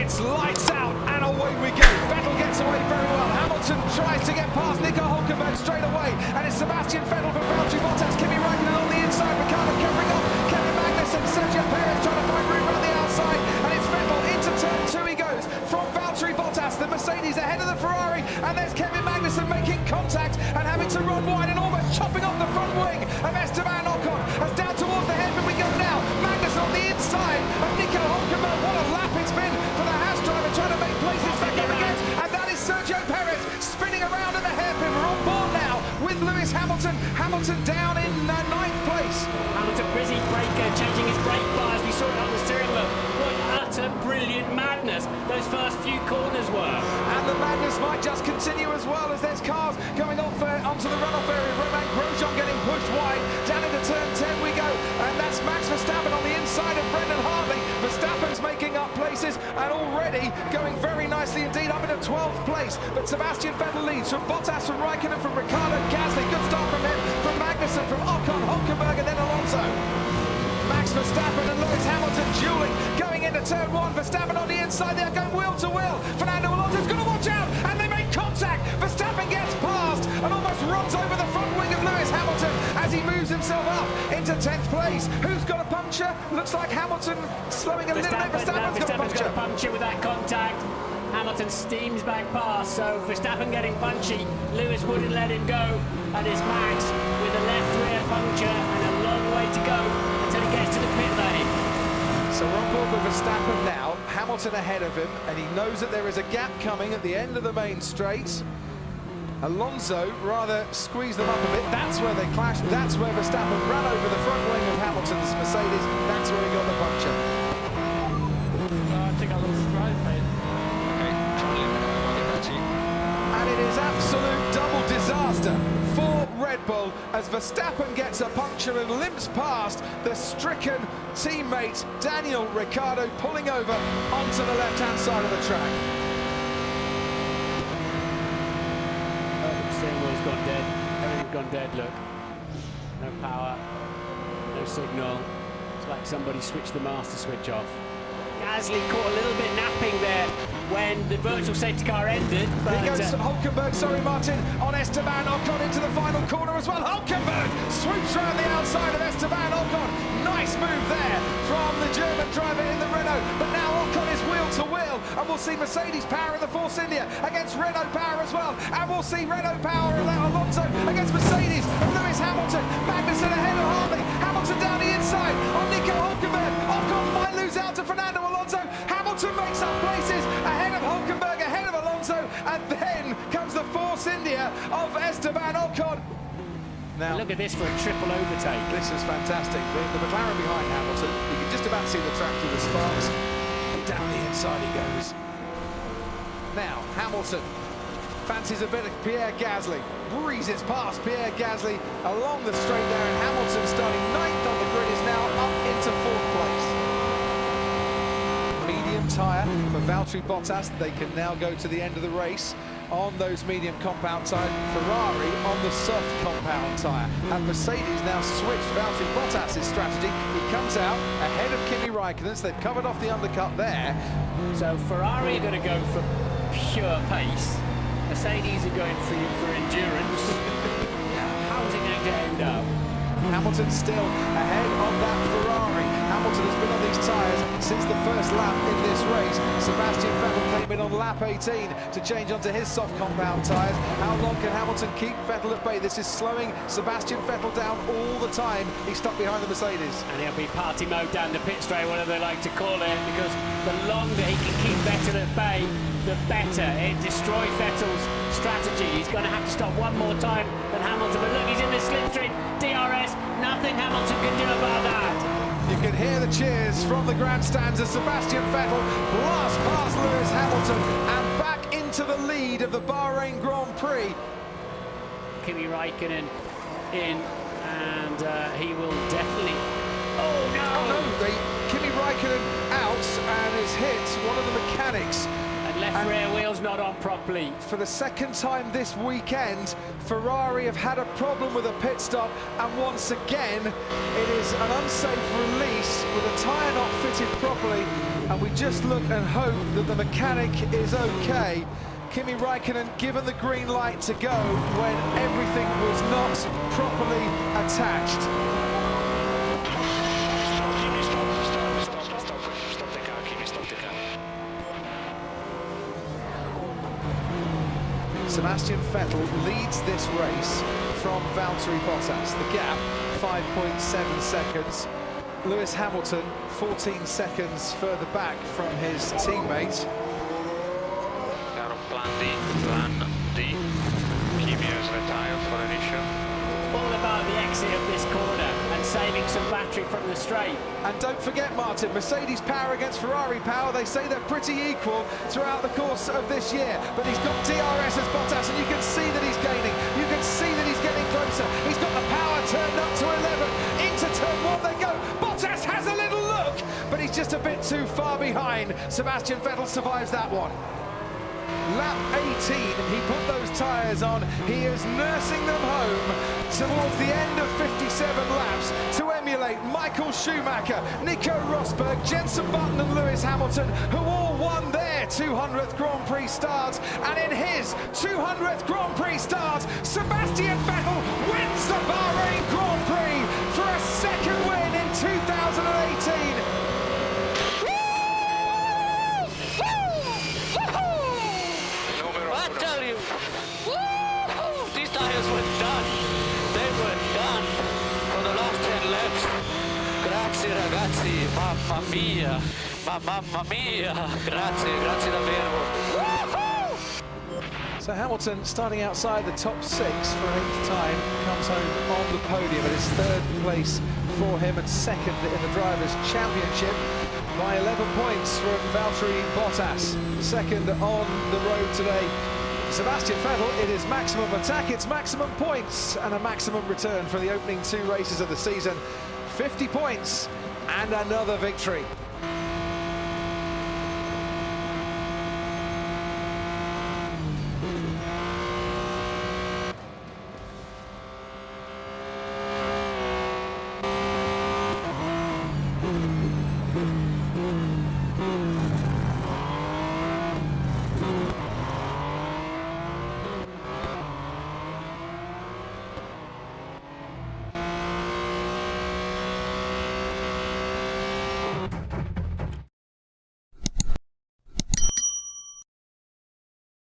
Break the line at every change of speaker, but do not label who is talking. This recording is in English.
It's lights out and away we go. Vettel gets away very well. Hamilton tries to get past Nico Hülkenberg straight away, and it's Sebastian Vettel from Valtteri Bottas. Kimi Raikkonen on the inside, Ricciardo covering up, Kevin Magnussen, Sergio Perez trying to find room around the outside, and it's Vettel into turn 2 he goes from Valtteri Bottas, the Mercedes ahead of the Ferrari, and there's Kevin Magnussen making contact and having to run wide and almost chopping off the front wing of Esteban Ocon as down towards the headman we go now. Magnussen on the inside of Nico Hülkenberg. What a lap it's been for the Haas driver trying to make places back there again, and that is Sergio Perez spinning around in the hairpin. We're on board now with Lewis Hamilton. Hamilton down in 9th place.
Hamilton busy breaker, changing his brake bars. We saw it on the steering wheel. What utter brilliant madness those first few corners were.
And the madness might just continue as well, as there's cars going off onto the runoff area. Romain Grosjean getting pushed wide. Down into turn 10 we go, and that's Max Verstappen on the inside of Brendan Hartley. Verstappen's making up places and already going very nicely indeed, up into 12th place. But Sebastian Vettel leads from Bottas, from Raikkonen, from Ricciardo, Gasly. Good start from him, from Magnussen, from Ocon, Hülkenberg, and then Alonso. Max Verstappen and Lewis Hamilton dueling, going into turn 1. Verstappen on the inside, they're going wheel to wheel. Fernando Alonso's going to watch out, and they make contact. Verstappen gets past and almost runs over the front wing of Lewis Hamilton as he moves himself up into 10th place. Who's got a puncture? Looks like Hamilton slowing a little bit. Verstappen's got a
puncture with that contact. Hamilton steams back past, so Verstappen getting punchy. Lewis wouldn't let him go, and it's Max with a left rear puncture and a long way to go until he gets to the pit lane.
So we're on board with Verstappen now, Hamilton ahead of him, and he knows that there is a gap coming at the end of the main straight. Alonso rather squeezed them up a bit. That's where they clashed. That's where Verstappen ran over the front wing of Hamilton's Mercedes. That's where he got the puncture.
I think I lost the drive, mate.
And it is absolute double disaster for Red Bull as Verstappen gets a puncture and limps past the stricken teammate Daniel Ricciardo, pulling over onto the left-hand side of the track.
The steering wheel's gone dead. Everything's gone dead, look. No power, no signal. It's like somebody switched the master switch off. Gasly caught a little bit napping there when the virtual safety car ended. But
here goes Hülkenberg, sorry Martin, on Esteban Ocon into the final corner as well. Hülkenberg swoops around the outside of Esteban Ocon. Nice move there from the German driver in the Renault. But now Ocon is wheel to wheel, and we'll see Mercedes power in the Force India against Renault power as well. And we'll see Renault power of Alonso against Mercedes of Lewis Hamilton. Magnussen ahead of Hartley. Hamilton down the inside on Nico Hülkenberg. Ocon might lose out to Fernando Alonso. Hamilton makes up places ahead of Hülkenberg, ahead of Alonso, and then comes the Force India of Esteban Ocon.
Now look at this for a triple overtake.
This is fantastic. The McLaren behind Hamilton, you can just about see the track through the sparks. Down the inside he goes. Now Hamilton fancies a bit of Pierre Gasly, breezes past Pierre Gasly along the straight there, and Hamilton, starting 9th on the grid, is now up into 4th place. Medium tyre for Valtteri Bottas. They can now go to the end of the race on those medium compound tyre. Ferrari on the soft compound tyre. And Mercedes now switched Valtteri Bottas' strategy. He comes out ahead of Kimi Raikkonen. So they've covered off the undercut there.
So Ferrari are going to go for pure pace. Mercedes are going for endurance. How's it going to end up?
Hamilton still ahead on that Ferrari. Hamilton has been on these tyres since the first lap in this race. Sebastian Vettel came in on lap 18 to change onto his soft compound tyres. How long can Hamilton keep Vettel at bay? This is slowing Sebastian Vettel down all the time. He's stuck behind the Mercedes.
And he'll be party mode down the pit straight, whatever they like to call it, because the longer he can keep Vettel at bay, the better. It destroys Vettel's strategy. He's going to have to stop one more time than Hamilton. But look, he's in the slipstream. DRS, nothing Hamilton can do about that.
You can hear the cheers from the grandstands as Sebastian Vettel blasts past Lewis Hamilton and back into the lead of the Bahrain Grand Prix.
Kimi Raikkonen in, and he will definitely... Oh no!
Oh no, Kimi Raikkonen out and has hit one of the mechanics.
Left rear wheel's not on properly.
For the second time this weekend, Ferrari have had a problem with a pit stop, and once again, it is an unsafe release with a tyre not fitted properly. and we just look and hope that the mechanic is okay. Kimi Räikkönen given the green light to go when everything was not properly attached. Sebastian Vettel leads this race from Valtteri Bottas. The gap, 5.7 seconds. Lewis Hamilton, 14 seconds further back from his teammate.
Plan D. Kimi has retired for an issue.
All about the exit of this corner and saving some battery from the straight.
And don't forget, Martin, Mercedes power against Ferrari power, they say they're pretty equal throughout the course of this year. But he's got DRS as Bottas, and you can see that he's gaining. You can see that he's getting closer. He's got the power turned up to 11. Into turn 1 they go. Bottas has a little look, but he's just a bit too far behind. Sebastian Vettel survives that one. Lap 18, he put those tyres on. He is nursing them home towards the end of 57 laps to emulate Michael Schumacher, Nico Rosberg, Jenson Button and Lewis Hamilton, who all won their 200th Grand Prix start. And in his 200th Grand Prix start, Sebastian Vettel wins the Bahrain Grand Prix for a second win in 2018.
I tell you, these tires were done. They were done for the last 10 laps. Grazie ragazzi, mamma mia, mamma mia. Grazie davvero.
So Hamilton, starting outside the top 6 for an 8th time, comes home on the podium. It is 3rd place for him and 2nd in the Drivers' Championship by 11 points from Valtteri Bottas. 2nd on the road today. Sebastian Vettel, it is maximum attack, it's maximum points and a maximum return for the opening 2 races of the season. 50 points and another victory.